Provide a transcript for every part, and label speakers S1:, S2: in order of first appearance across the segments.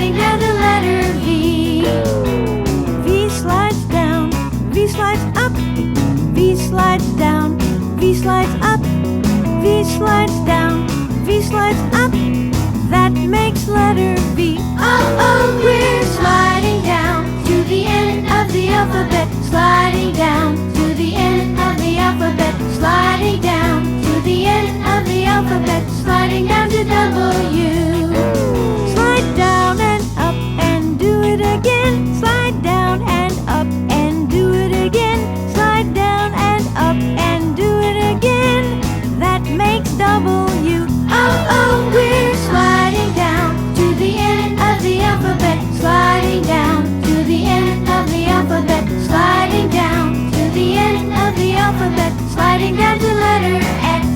S1: sliding down to letter V. V slides down, V slides up, V slides down, V slides up, V slides down, V slides up. That makes letter V. Oh, oh, we're sliding down to the end of the alphabet. Sliding down to the end of the alphabet. Sliding down to the end of the alphabet. Sliding down to W. Slide down and up and do it again. Slide down and up and do it again. Slide down and up and do it again. That makes W. Oh, oh, we're sliding down to the end of the alphabet. Sliding down to the end of the alphabet. Sliding down to the end of the alphabet. Sliding down to letter X.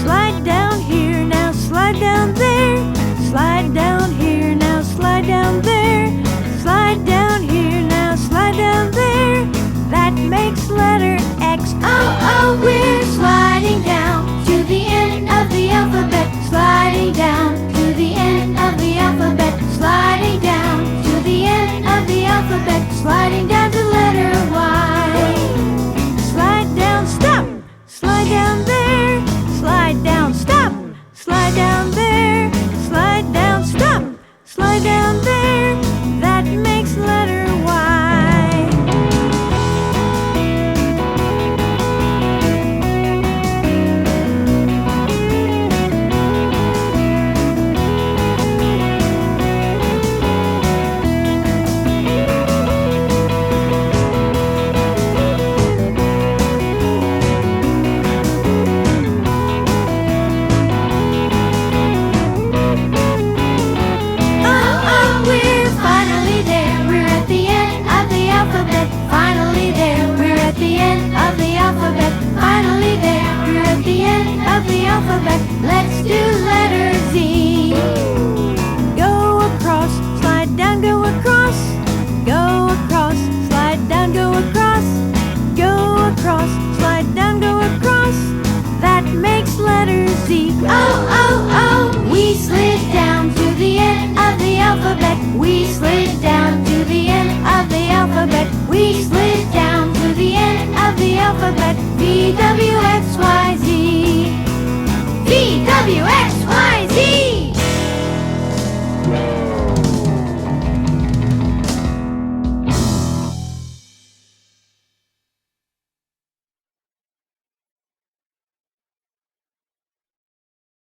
S1: Slide down here, now slide down there. Slide down here, now slide down there. Slide down here, now slide down there. That makes letter X. Oh, oh, we're sliding down to the end of the alphabet. Sliding down to the end of the alphabet. Sliding down to the end of the alphabet. Sliding down.